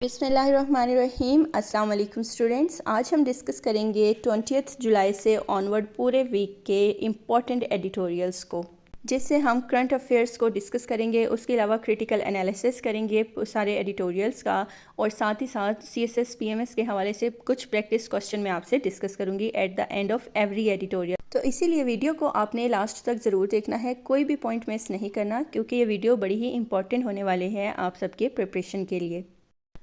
بسم اللہ الرحمن الرحیم۔ السلام علیکم اسٹوڈنٹس، آج ہم ڈسکس کریں گے 20 جولائی سے آنورڈ پورے ویک کے امپورٹنٹ ایڈیٹوریلز کو، جس سے ہم کرنٹ افیئرس کو ڈسکس کریں گے، اس کے علاوہ کریٹیکل انالیسس کریں گے سارے ایڈیٹوریلز کا، اور ساتھ ہی ساتھ CSS PMS کے حوالے سے کچھ پریکٹس کوسچن میں آپ سے ڈسکس کروں گی at the end of every editorial. تو اسی لیے ویڈیو کو آپ نے لاسٹ تک ضرور دیکھنا ہے، کوئی بھی پوائنٹ مس نہیں کرنا، کیونکہ یہ ویڈیو بڑی ہی امپورٹنٹ ہونے والے ہیں آپ سب کے پریپریشن کے لیے۔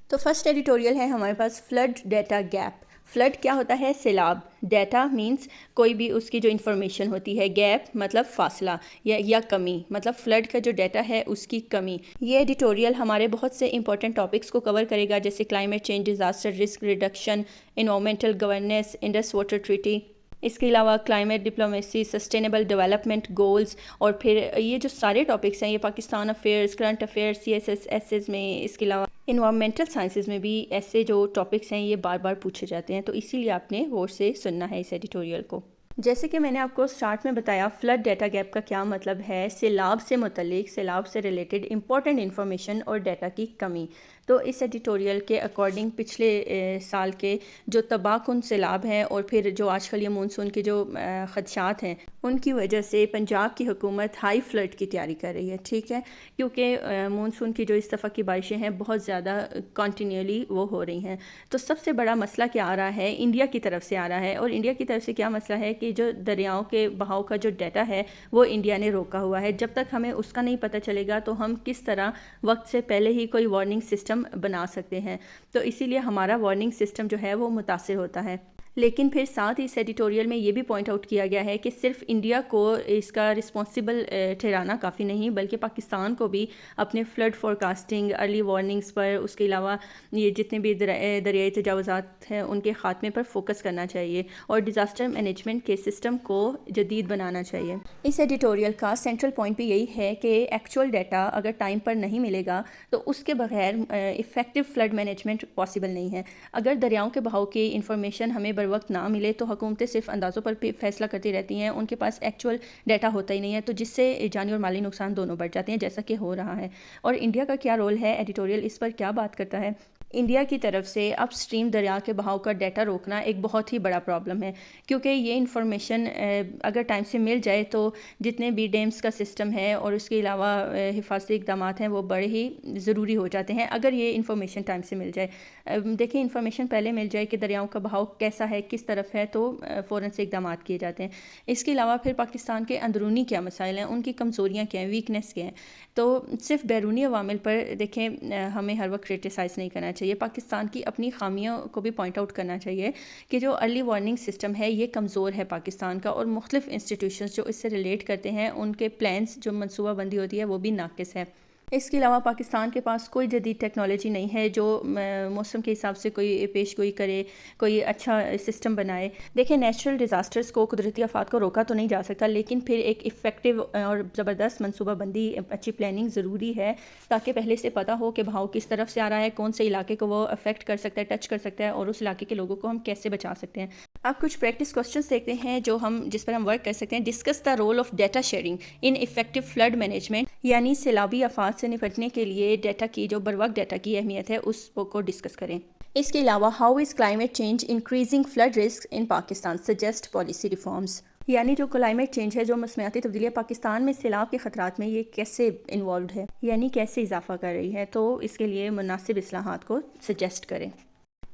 تو فرسٹ ایڈیٹوریل ہے ہمارے پاس فلڈ ڈیٹا گیپ۔ فلڈ کیا ہوتا ہے؟ سیلاب۔ ڈیٹا مینس کوئی بھی اس کی جو انفارمیشن ہوتی ہے، گیپ مطلب فاصلہ یا کمی، مطلب فلڈ کا جو ڈیٹا ہے اس کی کمی۔ یہ ایڈیٹوریل ہمارے بہت سے امپورٹنٹ ٹاپکس کو کور کرے گا، جیسے climate change, disaster risk reduction, environmental governance, Indus water treaty, اس کے علاوہ climate diplomacy, sustainable development goals, اور پھر یہ جو سارے ٹاپکس ہیں، یہ Pakistan affairs, current affairs, CSS essays میں، اس کے علاوہ انوائرمنٹل سائنسز میں بھی ایسے جو ٹاپکس ہیں یہ بار بار پوچھے جاتے ہیں، تو اسی لیے آپ نے غور سے سننا ہے اس ایڈیٹوریل کو۔ جیسے کہ میں نے آپ کو سٹارٹ میں بتایا، فلڈ ڈیٹا گیپ کا کیا مطلب ہے؟ سیلاب سے متعلق، سیلاب سے ریلیٹڈ امپورٹنٹ انفارمیشن اور ڈیٹا کی کمی۔ تو اس ایڈیٹوریل کے اکارڈنگ پچھلے سال کے جو تباہ کن سیلاب ہیں، اور پھر جو آج کل یہ مونسون کے جو خدشات ہیں، ان کی وجہ سے پنجاب کی حکومت ہائی فلڈ کی تیاری کر رہی ہے، ٹھیک ہے، کیونکہ مونسون کی جو اس دفعہ کی بارشیں ہیں بہت زیادہ کنٹینیولی وہ ہو رہی ہیں۔ تو سب سے بڑا مسئلہ کیا آ رہا ہے؟ انڈیا کی طرف سے آ رہا ہے، اور انڈیا کی طرف سے کیا مسئلہ ہے کہ جو دریاؤں کے بہاؤ کا جو ڈیٹا ہے وہ انڈیا نے روکا ہوا ہے۔ جب تک ہمیں اس کا نہیں پتہ چلے گا تو ہم کس طرح وقت سے پہلے ہی کوئی وارننگ سسٹم بنا سکتے ہیں، تو اسی لیے ہمارا وارننگ سسٹم جو ہے وہ متاثر ہوتا ہے۔ لیکن پھر ساتھ ہی اس ایڈیٹوریل میں یہ بھی پوائنٹ آؤٹ کیا گیا ہے کہ صرف انڈیا کو اس کا رسپانسیبل ٹھہرانا کافی نہیں، بلکہ پاکستان کو بھی اپنے فلڈ فورکاسٹنگ، ارلی وارننگز پر، اس کے علاوہ یہ جتنے بھی دریائی تجاوزات ہیں ان کے خاتمے پر فوکس کرنا چاہیے، اور ڈیزاسٹر مینجمنٹ کے سسٹم کو جدید بنانا چاہیے۔ اس ایڈیٹوریل کا سینٹرل پوائنٹ بھی یہی ہے کہ ایکچوئل ڈیٹا اگر ٹائم پر نہیں ملے گا تو اس کے بغیر افیکٹو فلڈ مینجمنٹ پاسبل نہیں ہے۔ اگر دریاؤں کے بہاؤ کی انفارمیشن ہمیں بر وقت نہ ملے تو حکومتیں صرف اندازوں پر فیصلہ کرتی رہتی ہیں، ان کے پاس ایکچوئل ڈیٹا ہوتا ہی نہیں ہے، تو جس سے جانی اور مالی نقصان دونوں بڑھ جاتے ہیں، جیسا کہ ہو رہا ہے۔ اور انڈیا کا کیا رول ہے؟ ایڈیٹوریل اس پر کیا بات کرتا ہے؟ انڈیا کی طرف سے اپ اسٹریم دریا کے بہاؤ کا ڈیٹا روکنا ایک بہت ہی بڑا پرابلم ہے، کیونکہ یہ انفارمیشن اگر ٹائم سے مل جائے تو جتنے بھی ڈیمز کا سسٹم ہے اور اس کے علاوہ حفاظتی اقدامات ہیں وہ بڑے ہی ضروری ہو جاتے ہیں اگر یہ انفارمیشن ٹائم سے مل جائے۔ دیکھیں، انفارمیشن پہلے مل جائے کہ دریاؤں کا بہاؤ کیسا ہے، کس طرف ہے، تو فوراً سے اقدامات کیے جاتے ہیں۔ اس کے علاوہ پھر پاکستان کے اندرونی کیا مسائل ہیں، ان کی کمزوریاں کیا ہیں، ویکنیس کیا ہیں، تو صرف بیرونی عوامل پر دیکھیں ہمیں ہر وقت کرٹیسائز نہیں کرنا چاہیے، پاکستان کی اپنی خامیوں کو بھی پوائنٹ آؤٹ کرنا چاہیے کہ جو ارلی وارننگ سسٹم ہے یہ کمزور ہے پاکستان کا، اور مختلف انسٹیٹیوشنز جو اس سے ریلیٹ کرتے ہیں ان کے پلانز جو منصوبہ بندی ہوتی ہے وہ بھی ناقص ہے۔ اس کے علاوہ پاکستان کے پاس کوئی جدید ٹیکنالوجی نہیں ہے جو موسم کے حساب سے کوئی پیش گوئی کرے، کوئی اچھا سسٹم بنائے۔ دیکھیں، نیچرل ڈیزاسٹرز کو، قدرتی آفات کو روکا تو نہیں جا سکتا، لیکن پھر ایک ایفیکٹو اور زبردست منصوبہ بندی، اچھی پلاننگ ضروری ہے، تاکہ پہلے سے پتہ ہو کہ بہاؤ کس طرف سے آ رہا ہے، کون سے علاقے کو وہ افیکٹ کر سکتا ہے، ٹچ کر سکتا ہے، اور اس علاقے کے لوگوں کو ہم کیسے بچا سکتے ہیں۔ اب کچھ پریکٹس کوسچنز دیکھتے ہیں جس پر ہم ورک کر سکتے ہیں۔ Discuss the role of data sharing in effective flood management, یعنی سیلابی آفات سے نپٹنے کے لیے ڈیٹا کی، جو بروقت ڈیٹا کی اہمیت ہے، اس کو ڈسکس کریں۔ اس کے علاوہ how is climate change increasing flood risk in Pakistan, suggest policy reforms, یعنی جو کلائمیٹ چینج ہے، جو موسمیاتی تبدیلی ہے، پاکستان میں سیلاب کے خطرات میں یہ کیسے انوالوڈ ہے، یعنی کیسے اضافہ کر رہی ہے، تو اس کے لیے مناسب اصلاحات کو سجیسٹ کریں۔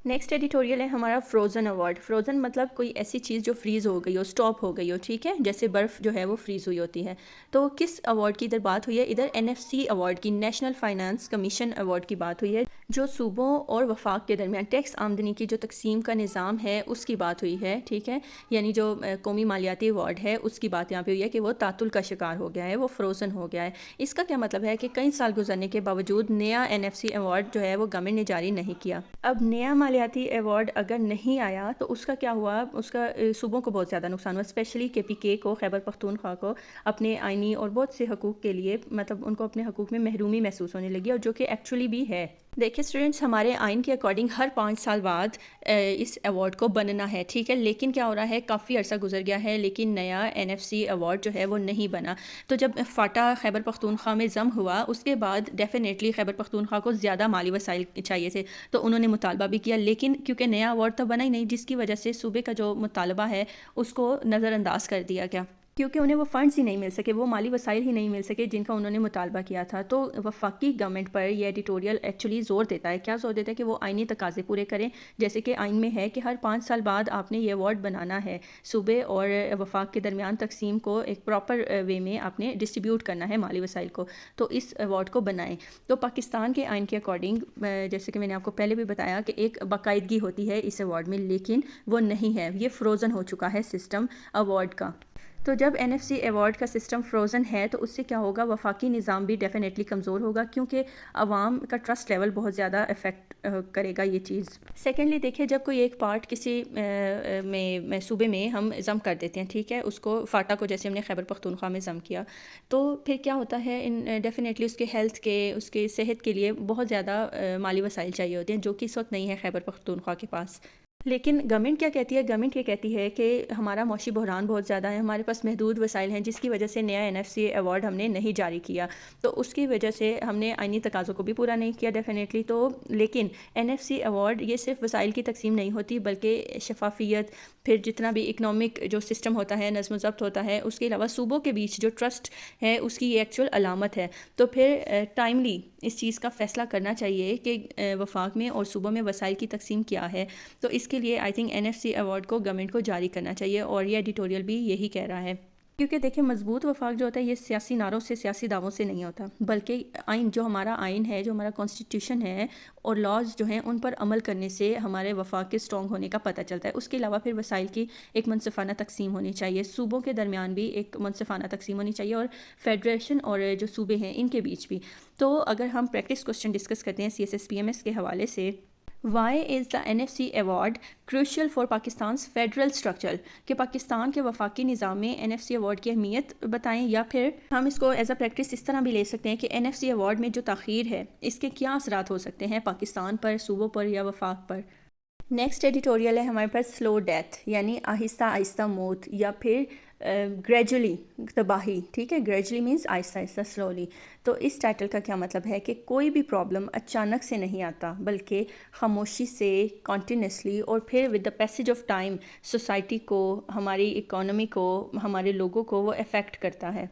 نیکسٹ ایڈیٹوریل ہے ہمارا فروزن ایوارڈ۔ فروزن مطلب کوئی ایسی چیز جو فریز ہو گئی ہو، سٹاپ ہو گئی ہو، ٹھیک ہے، جیسے برف جو ہے وہ فریز ہوئی ہوتی ہے۔ تو کس ایوارڈ کی ادھر بات ہوئی ہے؟ ادھر NFC ایوارڈ کی، نیشنل فائنانس کمیشن ایوارڈ کی بات ہوئی ہے، جو صوبوں اور وفاق کے درمیان ٹیکس آمدنی کی جو تقسیم کا نظام ہے اس کی بات ہوئی ہے، ٹھیک ہے، یعنی جو قومی مالیاتی ایوارڈ ہے اس کی بات یہاں پہ ہوئی ہے کہ وہ تعطل کا شکار ہو گیا ہے، وہ فروزن ہو گیا ہے۔ اس کا کیا مطلب ہے کہ کئی سال گزرنے کے باوجود نیا NFC ایوارڈ جو ہے وہ گورنمنٹ نے جاری نہیں کیا۔ اب نیا مالیاتی ایوارڈ اگر نہیں آیا تو اس کا کیا ہوا؟ اس کا صوبوں کو بہت زیادہ نقصان ہوا، اسپیشلی KPK کو، خیبر پختونخوا کو، اپنے آئینی اور بہت سے حقوق کے لیے، مطلب ان کو اپنے حقوق میں محرومی محسوس ہونے لگی، اور جو کہ ایکچولی بھی ہے۔ دیکھیے اسٹوڈنٹس، ہمارے آئین کے اکارڈنگ ہر 5 سال بعد اس ایوارڈ کو بننا ہے، ٹھیک ہے، لیکن کیا ہو رہا ہے، کافی عرصہ گزر گیا ہے لیکن نیا NFC ایوارڈ جو ہے وہ نہیں بنا۔ تو جب فاٹا خیبر پختونخوا میں ضم ہوا، اس کے بعد ڈیفینیٹلی خیبر پختونخوا کو زیادہ مالی وسائل چاہیے تھے، تو انہوں نے مطالبہ بھی کیا، لیکن کیونکہ نیا ایوارڈ تو بنا ہی نہیں، جس کی وجہ سے صوبے کا جو مطالبہ ہے اس کو نظر انداز کر دیا گیا، کیونکہ انہیں وہ فنڈز ہی نہیں مل سکے، وہ مالی وسائل ہی نہیں مل سکے جن کا انہوں نے مطالبہ کیا تھا۔ تو وفاقی گورنمنٹ پر یہ ایڈیٹوریل ایکچولی زور دیتا ہے، کیا زور دیتا ہے کہ وہ آئینی تقاضے پورے کریں، جیسے کہ آئین میں ہے کہ ہر 5 سال بعد آپ نے یہ ایوارڈ بنانا ہے، صوبے اور وفاق کے درمیان تقسیم کو ایک پراپر وے میں آپ نے ڈسٹریبیوٹ کرنا ہے مالی وسائل کو، تو اس ایوارڈ کو بنائیں۔ تو پاکستان کے آئین کے اکارڈنگ جیسے کہ میں نے آپ کو پہلے بھی بتایا کہ ایک باقاعدگی ہوتی ہے اس ایوارڈ میں، لیکن وہ نہیں ہے، یہ فروزن ہو چکا ہے سسٹم ایوارڈ کا۔ تو جب NFC ایوارڈ کا سسٹم فروزن ہے تو اس سے کیا ہوگا، وفاقی نظام بھی ڈیفینیٹلی کمزور ہوگا، کیونکہ عوام کا ٹرسٹ لیول بہت زیادہ افیکٹ کرے گا یہ چیز۔ سیکنڈلی دیکھیں، جب کوئی ایک پارٹ کسی میں صوبے میں ہم ضم کر دیتے ہیں، ٹھیک ہے، اس کو فاٹا کو جیسے ہم نے خیبر پختونخوا میں ضم کیا، تو پھر کیا ہوتا ہے، ڈیفینیٹلی اس کے ہیلتھ کے، اس کے صحت کے لیے بہت زیادہ مالی وسائل چاہیے ہوتے ہیں، جو کہ اس وقت نہیں ہے خیبر پختونخوا کے پاس۔ لیکن گورنمنٹ کیا کہتی ہے، گورنمنٹ یہ کہتی ہے کہ ہمارا معاشی بحران بہت زیادہ ہے، ہمارے پاس محدود وسائل ہیں، جس کی وجہ سے نیا NFC ایوارڈ ہم نے نہیں جاری کیا، تو اس کی وجہ سے ہم نے آئینی تقاضوں کو بھی پورا نہیں کیا ڈیفینیٹلی۔ تو لیکن NFC ایوارڈ یہ صرف وسائل کی تقسیم نہیں ہوتی، بلکہ شفافیت، پھر جتنا بھی اکنامک جو سسٹم ہوتا ہے، نظم و ضبط ہوتا ہے، اس کے علاوہ صوبوں کے بیچ جو ٹرسٹ ہے اس کی یہ ایکچوئل علامت ہے۔ تو پھر ٹائملی اس چیز کا فیصلہ کرنا چاہیے کہ وفاق میں اور صوبوں میں وسائل کی تقسیم کیا ہے، تو اس کے لیے آئی تھنک NFC ایوارڈ کو گورنمنٹ کو جاری کرنا چاہیے، اور یہ ایڈیٹوریل بھی یہی کہہ رہا ہے، کیونکہ دیکھیں مضبوط وفاق جو ہوتا ہے یہ سیاسی نعروں سے، سیاسی دعووں سے نہیں ہوتا، بلکہ آئین، جو ہمارا آئین ہے، جو ہمارا کانسٹیٹیوشن ہے اور لاز جو ہیں ان پر عمل کرنے سے ہمارے وفاق کے اسٹرانگ ہونے کا پتہ چلتا ہے۔ اس کے علاوہ پھر وسائل کی ایک منصفانہ تقسیم ہونی چاہیے، صوبوں کے درمیان بھی ایک منصفانہ تقسیم ہونی چاہیے، اور فیڈریشن اور جو صوبے ہیں ان کے بیچ بھی۔ تو اگر ہم پریکٹس کوسچن ڈسکس کرتے ہیں CSS-PMS کے حوالے سے، Why is the NFC award crucial for Pakistan's federal structure؟ کہ پاکستان کے وفاقی نظام میں NFC ایوارڈ کی اہمیت بتائیں، یا پھر ہم اس کو ایز اے پریکٹس اس طرح بھی لے سکتے ہیں کہ NFC ایوارڈ میں جو تاخیر ہے اس کے کیا اثرات ہو سکتے ہیں پاکستان پر، صوبوں پر یا وفاق پر۔ نیکسٹ ایڈیٹوریل ہے ہمارے پاس سلو ڈیتھ، یعنی آہستہ آہستہ موت، یا پھر گریجولی تباہی، ٹھیک ہے، گریجولی مینز آہستہ آہستہ، سلولی۔ تو اس ٹائٹل کا کیا مطلب ہے کہ کوئی بھی پرابلم اچانک سے نہیں آتا، بلکہ خاموشی سے، کنٹینیوسلی، اور پھر with the passage of time society کو، ہماری اکانومی کو، ہمارے لوگوں کو وہ افیکٹ کرتا ہے،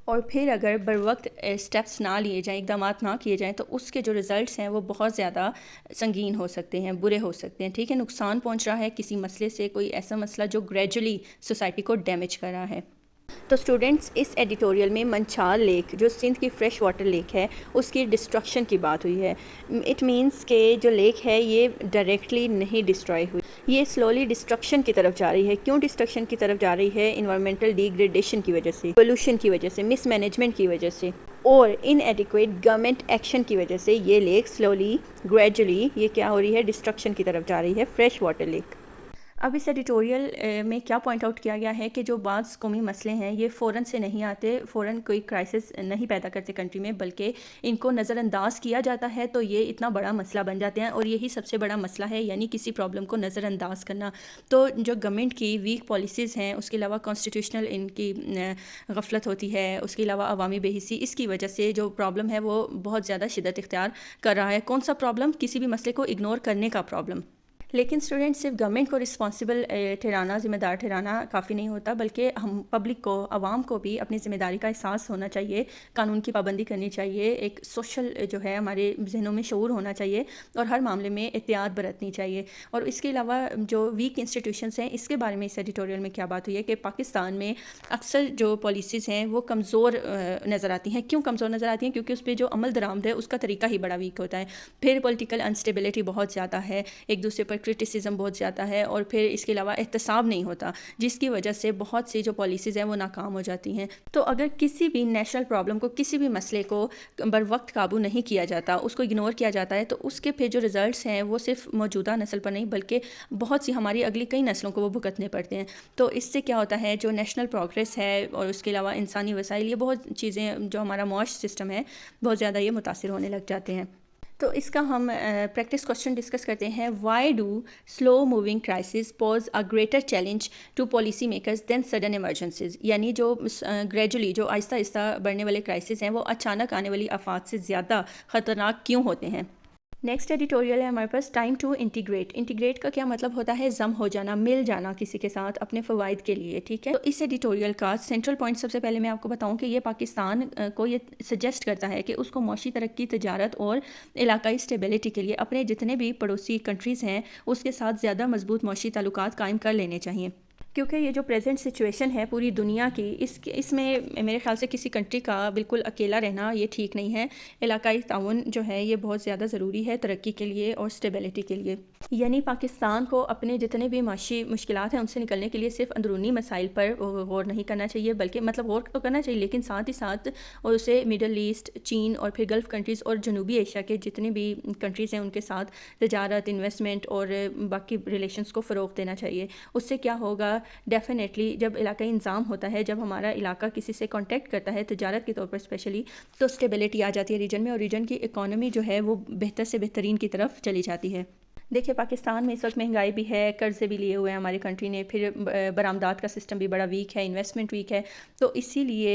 اور پھر اگر بر وقت اسٹیپس نہ لیے جائیں، اقدامات نہ کیے جائیں، تو اس کے جو ریزلٹس ہیں وہ بہت زیادہ سنگین ہو سکتے ہیں، برے ہو سکتے ہیں، ٹھیک ہے، نقصان پہنچ رہا ہے کسی مسئلے سے، کوئی ایسا مسئلہ جو گریجولی سوسائٹی کو ڈیمیج کر رہا ہے۔ تو اسٹوڈنٹس، اس ایڈیٹوریل میں منچال لیک جو سندھ کی فریش واٹر لیک ہے اس کی ڈسٹرکشن کی بات ہوئی ہے۔ اٹ مینس کہ جو لیک ہے یہ ڈائریکٹلی نہیں ڈسٹروائے ہوئی، یہ سلولی ڈسٹرکشن کی طرف جا رہی ہے۔ کیوں ڈسٹرکشن کی طرف جا رہی ہے؟ انوائرمنٹل ڈیگریڈیشن کی وجہ سے، پولوشن کی وجہ سے، مس مینجمنٹ کی وجہ سے، اور ان ایڈیکویٹ گورنمنٹ ایکشن کی وجہ سے یہ لیک سلولی، گریجولی، یہ کیا ہو رہی ہے، ڈسٹرکشن کی طرف جا رہی ہے، فریش واٹر لیک۔ اب اس ایڈیٹوریل میں کیا پوائنٹ آؤٹ کیا گیا ہے کہ جو بعض قومی مسئلے ہیں یہ فوراً سے نہیں آتے، فوراً کوئی کرائسس نہیں پیدا کرتے کنٹری میں، بلکہ ان کو نظر انداز کیا جاتا ہے تو یہ اتنا بڑا مسئلہ بن جاتے ہیں، اور یہی سب سے بڑا مسئلہ ہے، یعنی کسی پرابلم کو نظر انداز کرنا۔ تو جو گورنمنٹ کی ویک پالیسیز ہیں، اس کے علاوہ کانسٹیٹیوشنل ان کی غفلت ہوتی ہے، اس کے علاوہ عوامی بے حسی، اس کی وجہ سے جو پرابلم ہے وہ بہت زیادہ شدت اختیار کر رہا ہے۔ کون سا پرابلم؟ کسی بھی مسئلے کو اگنور کرنے کا پرابلم۔ لیکن اسٹوڈنٹ، صرف گورنمنٹ کو رسپانسبل ٹھہرانا، ذمہ دار ٹھہرانا کافی نہیں ہوتا، بلکہ ہم پبلک کو، عوام کو بھی اپنی ذمہ داری کا احساس ہونا چاہیے، قانون کی پابندی کرنی چاہیے، ایک سوشل جو ہے ہمارے ذہنوں میں شعور ہونا چاہیے، اور ہر معاملے میں احتیاط برتنی چاہیے۔ اور اس کے علاوہ جو ویک انسٹیٹیوشنز ہیں، اس کے بارے میں اس ایڈیٹوریل میں کیا بات ہوئی ہے کہ پاکستان میں اکثر جو پالیسیز ہیں وہ کمزور نظر آتی ہیں۔ کیوں کمزور نظر آتی ہیں؟ کیونکہ اس پہ جو عمل درآمد ہے اس کا طریقہ ہی بڑا ویک ہوتا ہے، پھر پولیٹیکل انسٹیبلٹی بہت زیادہ ہے، ایک دوسرے پر کرٹیسزم بہت زیادہ ہے، اور پھر اس کے علاوہ احتساب نہیں ہوتا، جس کی وجہ سے بہت سی جو پالیسیز ہیں وہ ناکام ہو جاتی ہیں۔ تو اگر کسی بھی نیشنل پرابلم کو، کسی بھی مسئلے کو بر وقت قابو نہیں کیا جاتا، اس کو اگنور کیا جاتا ہے، تو اس کے پھر جو ریزلٹس ہیں وہ صرف موجودہ نسل پر نہیں بلکہ بہت سی ہماری اگلی کئی نسلوں کو وہ بھگتنے پڑتے ہیں۔ تو اس سے کیا ہوتا ہے، جو نیشنل پروگریس ہے اور اس کے علاوہ انسانی وسائل، یہ بہت چیزیں جو ہمارا معاش سسٹم ہے بہت زیادہ یہ متاثر ہونے لگ جاتے ہیں۔ تو اس کا ہم پریکٹس کوشچن ڈسکس کرتے ہیں. Why do slow moving crises pose a greater challenge to policy makers than sudden emergencies. یعنی جو گریجولی جو آہستہ آہستہ بڑھنے والے کرائسز ہیں وہ اچانک آنے والی آفات سے زیادہ خطرناک کیوں ہوتے ہیں. نیکسٹ ایڈیٹوریل ہے ہمارے پاس ٹائم ٹو انٹیگریٹ. انٹیگریٹ کا کیا مطلب ہوتا ہے؟ ضم ہو جانا، مل جانا کسی کے ساتھ اپنے فوائد کے لیے. ٹھیک ہے، تو اس ایڈیٹوریل کا سینٹرل پوائنٹ سب سے پہلے میں آپ کو بتاؤں کہ یہ پاکستان کو یہ سجیسٹ کرتا ہے کہ اس کو معاشی ترقی، تجارت اور علاقائی اسٹیبلٹی کے لیے اپنے جتنے بھی پڑوسی کنٹریز ہیں اس کے ساتھ زیادہ مضبوط معاشی تعلقات قائم کر لینے چاہیے. کیونکہ یہ جو پریزنٹ سچویشن ہے پوری دنیا کی، اس میں میرے خیال سے کسی کنٹری کا بالکل اکیلا رہنا یہ ٹھیک نہیں ہے. علاقائی تعاون جو ہے یہ بہت زیادہ ضروری ہے ترقی کے لیے اور اسٹیبلٹی کے لیے. یعنی پاکستان کو اپنے جتنے بھی معاشی مشکلات ہیں ان سے نکلنے کے لیے صرف اندرونی مسائل پر غور نہیں کرنا چاہیے، بلکہ مطلب غور تو کرنا چاہیے لیکن ساتھ ہی ساتھ اور اسے مڈل ایسٹ، چین اور پھر گلف کنٹریز اور جنوبی ایشیا کے جتنے بھی کنٹریز ہیں ان کے ساتھ تجارت، انویسٹمنٹ اور باقی ریلیشنز کو فروغ دینا چاہیے. اس سے کیا ہوگا؟ ڈیفینیٹلی جب علاقائی نظام ہوتا ہے، جب ہمارا علاقہ کسی سے کانٹیکٹ کرتا ہے تجارت کے طور پر اسپیشلی، تو اسٹیبلٹی آ جاتی ہے ریجن میں اور ریجن کی اکانومی جو ہے وہ بہتر سے بہترین کی طرف چلی جاتی ہے. دیکھیے پاکستان میں اس وقت مہنگائی بھی ہے، قرضے بھی لیے ہوئے ہیں ہماری کنٹری نے، پھر برآمدات کا سسٹم بھی بڑا ویک ہے، انویسٹمنٹ ویک ہے. تو اسی لیے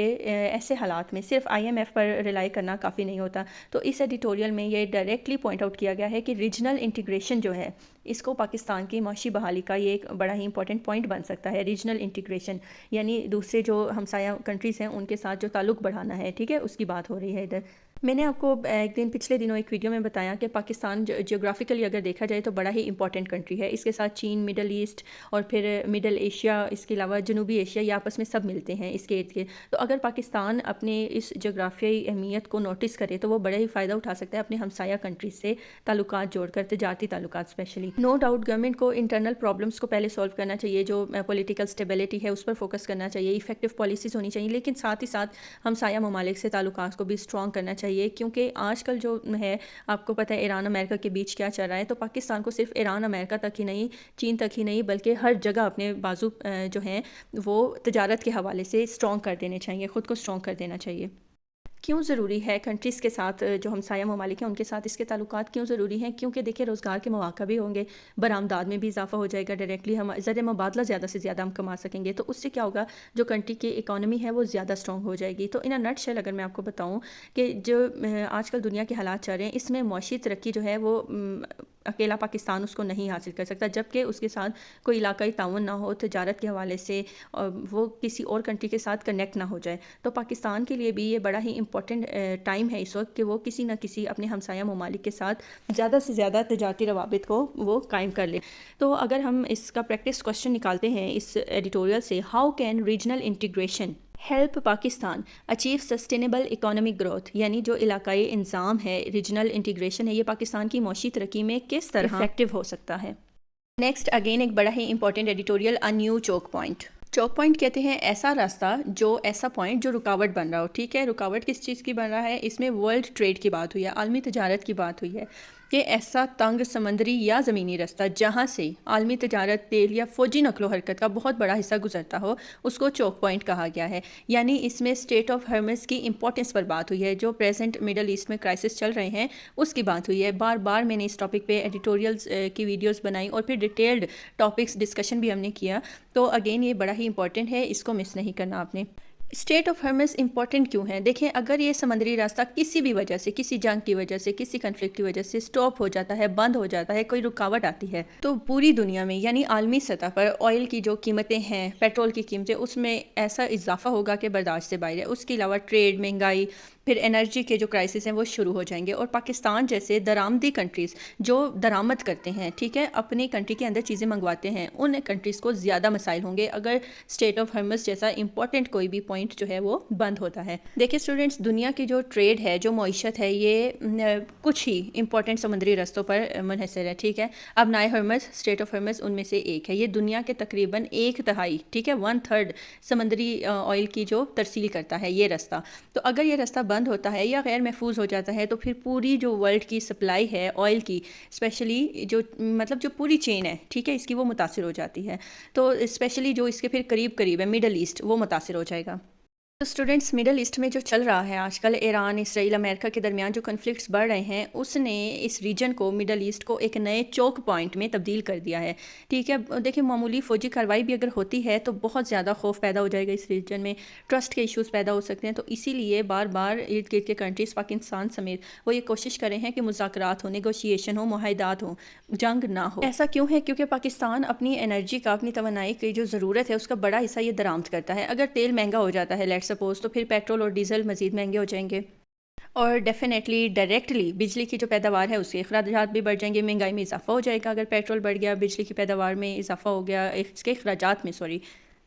ایسے حالات میں صرف IMF پر ریلائی کرنا کافی نہیں ہوتا. تو اس ایڈیٹوریل میں یہ ڈائریکٹلی پوائنٹ آؤٹ کیا گیا ہے کہ ریجنل انٹیگریشن جو ہے اس کو پاکستان کی معاشی بحالی کا یہ ایک بڑا ہی امپورٹنٹ پوائنٹ بن سکتا ہے. ریجنل انٹیگریشن یعنی دوسرے جو ہمسایہ کنٹریز ہیں ان کے ساتھ جو تعلق بڑھانا ہے. ٹھیک ہے، اس کی بات ہو رہی ہے ادھر. میں نے آپ کو پچھلے دنوں ایک ویڈیو میں بتایا کہ پاکستان جیوگرافیکلی اگر دیکھا جائے تو بڑا ہی امپورٹنٹ کنٹری ہے. اس کے ساتھ چین، مڈل ایسٹ اور پھر مڈل ایشیا، اس کے علاوہ جنوبی ایشیا، یہ آپس میں سب ملتے ہیں اس کے ارد گرد. تو اگر پاکستان اپنے اس جغرافیائی اہمیت کو نوٹس کرے تو وہ بڑا ہی فائدہ اٹھا سکتا ہے اپنے ہمسایہ کنٹریز سے تعلقات جوڑ کر، تجارتی تعلقات اسپیشلی. نو ڈاؤٹ گورنمنٹ کو انٹرنل پرابلمس کو پہلے سالو کرنا چاہیے، جو پولیٹیکل اسٹیبلٹی ہے اس پر فوکس کرنا چاہیے، ایفیکٹو پالیسیز ہونی چاہیے، لیکن ساتھ ہی ساتھ ہمسایہ ممالک سے تعلقات کو بھی اسٹرانگ کرنا چاہیے. کیونکہ آج کل جو ہے آپ کو پتہ ہے ایران امریکہ کے بیچ کیا چل رہا ہے. تو پاکستان کو صرف ایران امریکہ تک ہی نہیں، چین تک ہی نہیں، بلکہ ہر جگہ اپنے بازو جو ہیں وہ تجارت کے حوالے سے اسٹرانگ کر دینے چاہیے، خود کو اسٹرانگ کر دینا چاہیے. کیوں ضروری ہے کنٹریز کے ساتھ، جو ہمسایہ ممالک ہیں ان کے ساتھ اس کے تعلقات کیوں ضروری ہیں؟ کیونکہ دیکھیں روزگار کے مواقع بھی ہوں گے، برآمدات میں بھی اضافہ ہو جائے گا، ڈائریکٹلی ہم زر مبادلہ زیادہ سے زیادہ ہم کما سکیں گے. تو اس سے کیا ہوگا؟ جو کنٹری کی اکانومی ہے وہ زیادہ اسٹرانگ ہو جائے گی. تو ان نٹ شیل اگر میں آپ کو بتاؤں کہ جو آج کل دنیا کے حالات چل رہے ہیں اس میں معاشی ترقی جو ہے وہ اکیلا پاکستان اس کو نہیں حاصل کر سکتا جب کہ اس کے ساتھ کوئی علاقائی تعاون نہ ہو، تجارت کے حوالے سے وہ کسی اور کنٹری کے ساتھ کنیکٹ نہ ہو جائے. تو پاکستان کے لیے بھی یہ بڑا ہی امپورٹنٹ ٹائم ہے اس وقت کہ وہ کسی نہ کسی اپنے ہمسایہ ممالک کے ساتھ زیادہ سے زیادہ تجارتی روابط کو وہ قائم کر لیں. تو اگر ہم اس کا پریکٹس کوشچن نکالتے ہیں اس ایڈیٹوریل سے، how can regional integration help Pakistan achieve sustainable economic growth. یعنی جو علاقائی انضام ہے، ریجنل انٹیگریشن ہے، یہ پاکستان کی معاشی ترقی میں کس طرح افیکٹو ہو سکتا ہے. نیکسٹ اگین ایک بڑا ہی important editorial, a new Chowk point. Chowk point کہتے ہیں ایسا راستہ ایسا پوائنٹ جو رکاوٹ بن رہا ہو. ٹھیک ہے، رکاوٹ کس چیز کی بن رہا ہے؟ اس میں ورلڈ ٹریڈ کی بات ہوئی ہے، عالمی تجارت کی بات ہوئی ہے کہ ایسا تنگ سمندری یا زمینی راستہ جہاں سے عالمی تجارت، تیل یا فوجی نقل و حرکت کا بہت بڑا حصہ گزرتا ہو، اس کو چوک پوائنٹ کہا گیا ہے. یعنی اس میں اسٹریٹ آف ہرمز کی امپورٹنس پر بات ہوئی ہے. جو پریزنٹ مڈل ایسٹ میں کرائسس چل رہے ہیں اس کی بات ہوئی ہے. بار بار میں نے اس ٹاپک پہ ایڈیٹوریلز کی ویڈیوز بنائی اور پھر ڈیٹیلڈ ٹاپکس ڈسکشن بھی ہم نے کیا. تو اگین یہ بڑا ہی امپورٹنٹ ہے، اس کو مس نہیں کرنا آپ نے. اسٹریٹ آف ہرمز امپورٹنٹ کیوں ہے؟ دیکھیں اگر یہ سمندری راستہ کسی بھی وجہ سے، کسی جنگ کی وجہ سے، کسی کنفلکٹ کی وجہ سے اسٹاپ ہو جاتا ہے، بند ہو جاتا ہے، کوئی رکاوٹ آتی ہے، تو پوری دنیا میں یعنی عالمی سطح پر آئل کی جو قیمتیں ہیں، پیٹرول کی قیمتیں، اس میں ایسا اضافہ ہوگا کہ برداشت سے باہر ہے. اس کے علاوہ ٹریڈ، مہنگائی، پھر انرجی کے جو کرائسس ہیں وہ شروع ہو جائیں گے. اور پاکستان جیسے درآمدی کنٹریز جو درآمد کرتے ہیں، ٹھیک ہے، اپنی کنٹری کے اندر چیزیں منگواتے ہیں، ان کنٹریز کو زیادہ مسائل ہوں گے اگر اسٹریٹ آف ہرمز جیسا امپورٹنٹ کوئی بھی پوائنٹ جو ہے وہ بند ہوتا ہے. دیکھیں اسٹوڈنٹس، دنیا کی جو ٹریڈ ہے، جو معیشت ہے، یہ کچھ ہی امپورٹنٹ سمندری رستوں پر منحصر ہے. ٹھیک ہے، اب نائے ہرمز، اسٹریٹ آف ہرمز ان میں سے ایک ہے. یہ دنیا کے تقریباً 1/3، ٹھیک ہے، 1/3 سمندری آئل کی جو ترسیل کرتا ہے یہ رستہ. تو اگر یہ رستہ بند ہوتا ہے یا غیر محفوظ ہو جاتا ہے تو پھر پوری جو ورلڈ کی سپلائی ہے آئل کی، اسپیشلی جو مطلب جو پوری چین ہے، ٹھیک ہے، اس کی وہ متاثر ہو جاتی ہے. تو اسپیشلی جو اس کے پھر قریب ہے مڈل ایسٹ، وہ متاثر ہو جائے گا. تو اسٹوڈنٹس مڈل ایسٹ میں جو چل رہا ہے آج کل ایران اسرائیل امریکہ کے درمیان جو کنفلکٹس بڑھ رہے ہیں اس نے اس ریجن کو مڈل ایسٹ کو ایک نئے چوک پوائنٹ میں تبدیل کر دیا ہے. ٹھیک ہے, دیکھیں معمولی فوجی کارروائی بھی اگر ہوتی ہے تو بہت زیادہ خوف پیدا ہو جائے گا اس ریجن میں, ٹرسٹ کے ایشوز پیدا ہو سکتے ہیں. تو اسی لیے بار بار ارد گرد کے کنٹریز پاکستان سمیت وہ یہ کوشش کر رہے ہیں کہ مذاکرات ہوں, نیگوشیشن ہو, معاہدات ہوں, جنگ نہ ہو. ایسا کیوں ہے؟ کیونکہ پاکستان اپنی انرجی کا, اپنی توانائی کی جو ضرورت ہے اس کا بڑا حصہ یہ درآمد کرتا ہے. اگر تیل مہنگا ہو جاتا ہے لیٹ سپوز, تو پھر پیٹرول اور ڈیزل مزید مہنگے ہو جائیں گے, اور ڈیفینیٹلی ڈائریکٹلی بجلی کی جو پیداوار ہے اس کے اخراجات بھی بڑھ جائیں گے. مہنگائی میں اضافہ ہو جائے گا اگر پیٹرول بڑھ گیا, بجلی کی پیداوار میں اضافہ ہو گیا, اس کے اخراجات میں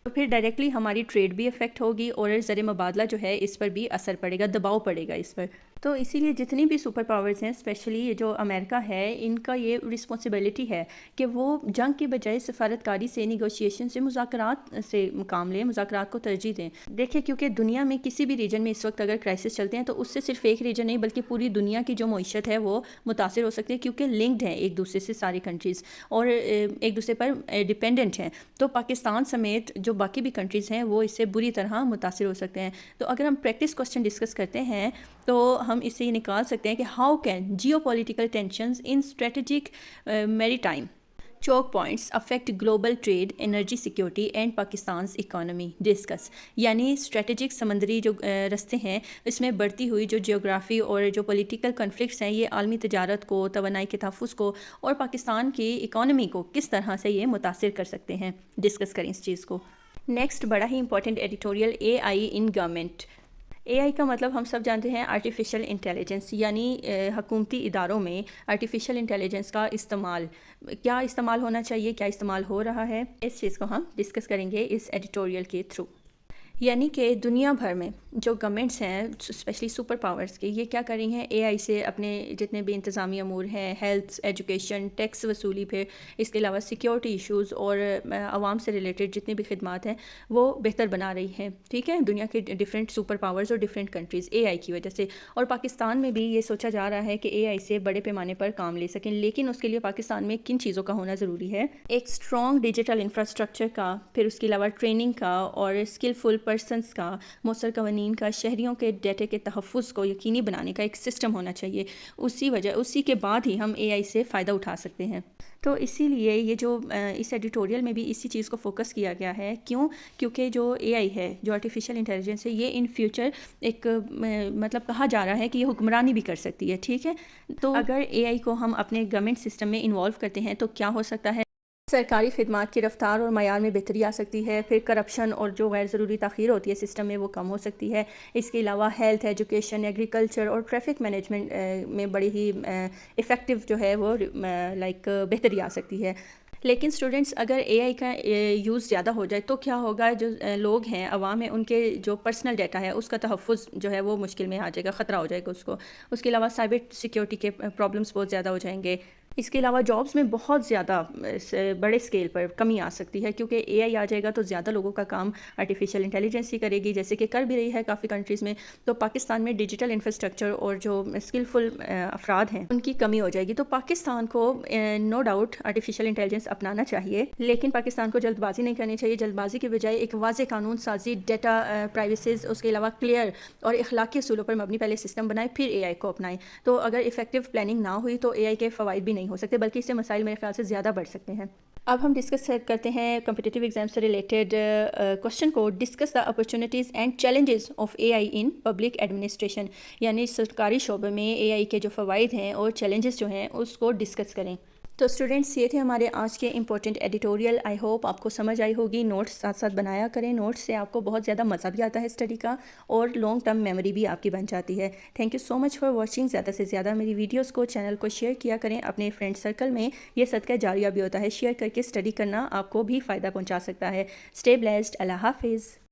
تو پھر ڈائریکٹلی ہماری ٹریڈ بھی افیکٹ ہوگی اور زر مبادلہ جو ہے اس پر بھی اثر پڑے گا, دباؤ پڑے گا اس پر. تو اسی لیے جتنی بھی سپر پاورز ہیں, اسپیشلی یہ جو امریکہ ہے, ان کا یہ رسپانسبلٹی ہے کہ وہ جنگ کے بجائے سفارتکاری سے, نیگوشیشن سے, مذاکرات سے کام لیں, مذاکرات کو ترجیح دیں. دیکھیں کیونکہ دنیا میں کسی بھی ریجن میں اس وقت اگر کرائسس چلتے ہیں تو اس سے صرف ایک ریجن نہیں بلکہ پوری دنیا کی جو معیشت ہے وہ متاثر ہو سکتی ہے, کیونکہ لنکڈ ہیں ایک دوسرے سے ساری کنٹریز اور ایک دوسرے پر ڈیپینڈنٹ ہیں. تو پاکستان سمیت جو باقی بھی کنٹریز ہیں وہ اس سے بری طرح متاثر ہو سکتے ہیں. تو اگر ہم پریکٹس کوسچن ڈسکس کرتے ہیں تو ہم اس سے یہ نکال سکتے ہیں کہ how can geo political tensions in strategic maritime choke points affect global trade, energy security and Pakistan's economy discuss. یعنی اسٹریٹجک سمندری جو رستے ہیں اس میں بڑھتی ہوئی جو جیوگرافی اور جو پولیٹیکل کنفلکٹس ہیں یہ عالمی تجارت کو, توانائی کے تحفظ کو اور پاکستان کی اکانومی کو کس طرح سے یہ متاثر کر سکتے ہیں. ڈسکس کریں اس چیز کو. نیکسٹ بڑا ہی امپورٹنٹ ایڈیٹوریل, اے آئی ان گورنمنٹ. اے آئی کا مطلب ہم سب جانتے ہیں آرٹیفیشل انٹیلیجنس, یعنی حکومتی اداروں میں آرٹیفیشل انٹیلیجنس کا استعمال. کیا استعمال ہونا چاہیے, کیا استعمال ہو رہا ہے, اس چیز کو ہم ڈسکس کریں گے اس ایڈیٹوریل کے تھرو. یعنی کہ دنیا بھر میں جو گورنمنٹس ہیں اسپیشلی سپر پاورز کے, یہ کیا کر رہی ہیں, اے آئی سے اپنے جتنے بھی انتظامی امور ہیں, ہیلتھ, ایجوکیشن, ٹیکس وصولی, پھر اس کے علاوہ سیکیورٹی ایشوز اور عوام سے ریلیٹڈ جتنی بھی خدمات ہیں وہ بہتر بنا رہی ہیں. ٹھیک ہے, دنیا کے ڈفرینٹ سپر پاورز اور ڈفرینٹ کنٹریز اے آئی کی وجہ سے. اور پاکستان میں بھی یہ سوچا جا رہا ہے کہ اے آئی سے بڑے پیمانے پر کام لے سکیں, لیکن اس کے لیے پاکستان میں کن چیزوں کا ہونا ضروری ہے؟ ایک اسٹرانگ ڈیجیٹل انفراسٹرکچر کا, پھر اس کے علاوہ ٹریننگ کا اور اسکلفل پرسنس کا, مؤثر قوانین کا, شہریوں کے ڈیٹا کے تحفظ کو یقینی بنانے کا ایک سسٹم ہونا چاہیے. اسی کے بعد ہی ہم اے آئی سے فائدہ اٹھا سکتے ہیں. تو اسی لیے یہ جو اس ایڈیٹوریل میں بھی اسی چیز کو فوکس کیا گیا ہے. کیوں؟ کیونکہ جو اے آئی ہے, جو آرٹیفیشل انٹیلیجنس ہے, یہ ان فیوچر ایک مطلب کہا جا رہا ہے کہ یہ حکمرانی بھی کر سکتی ہے. ٹھیک ہے, تو اگر اے آئی کو ہم اپنے گورنمنٹ سسٹم میں انوالو کرتے ہیں تو کیا ہو سکتا ہے؟ سرکاری خدمات کی رفتار اور معیار میں بہتری آ سکتی ہے. پھر کرپشن اور جو غیر ضروری تاخیر ہوتی ہے سسٹم میں وہ کم ہو سکتی ہے. اس کے علاوہ ہیلتھ, ایجوکیشن, ایگریکلچر اور ٹریفک مینجمنٹ میں بڑی ہی افیکٹو جو ہے وہ بہتری آ سکتی ہے. لیکن اسٹوڈنٹس اگر اے آئی کا یوز زیادہ ہو جائے تو کیا ہوگا؟ جو لوگ ہیں, عوام ہیں, ان کے جو پرسنل ڈیٹا ہے اس کا تحفظ جو ہے وہ مشکل میں آ جائے گا, خطرہ ہو جائے گا اس کو. اس کے علاوہ سائبر سیکیورٹی کے پرابلمس بہت زیادہ ہو جائیں گے. اس کے علاوہ جابس میں بہت زیادہ بڑے اسکیل پر کمی آ سکتی ہے, کیونکہ اے آئی آ جائے گا تو زیادہ لوگوں کا کام آرٹیفیشل انٹیلیجنس ہی کرے گی, جیسے کہ کر بھی رہی ہے کافی کنٹریز میں. تو پاکستان میں ڈیجیٹل انفراسٹرکچر اور جو اسکلفل افراد ہیں ان کی کمی ہو جائے گی. تو پاکستان کو نو ڈاؤٹ آرٹیفیشل انٹیلیجنس اپنانا چاہیے, لیکن پاکستان کو جلد بازی نہیں کرنی چاہیے. جلد بازی کے بجائے ایک واضح قانون سازی, ڈیٹا پرائیویسیز, اس کے علاوہ کلیئر اور اخلاقی اصولوں پر مبنی پہلے سسٹم بنائیں, پھر اے آئی کو اپنائیں. تو اگر افیکٹو پلاننگ نہ ہوئی تو اے آئی کے فوائد بھی نہیں ہو سکتے, بلکہ اس سے مسائل میرے خیال سے زیادہ بڑھ سکتے ہیں. اب ہم ڈسکس کرتے ہیں کمپٹیٹیو ایگزام سے ریلیٹڈ کوشچن کو. Discuss the opportunities and challenges of a I in public administration, یعنی سرکاری شعبے میں اے آئی کے جو فوائد ہیں اور چیلنجز جو ہیں اس کو ڈسکس کریں. تو اسٹوڈنٹس یہ تھے ہمارے آج کے امپورٹنٹ ایڈیٹوریل. آئی ہوپ آپ کو سمجھ آئی ہوگی. نوٹس ساتھ ساتھ بنایا کریں, نوٹس سے آپ کو بہت زیادہ مزہ بھی آتا ہے اسٹڈی کا اور لانگ ٹرم میموری بھی آپ کی بن جاتی ہے. Thank you so much for watching. زیادہ سے زیادہ میری ویڈیوز کو, چینل کو شیئر کیا کریں اپنے فرینڈ سرکل میں. یہ صدقہ جاریہ بھی ہوتا ہے, شیئر کر کے اسٹڈی کرنا آپ کو بھی فائدہ پہنچا سکتا ہے. Stay blessed. اللہ حافظ.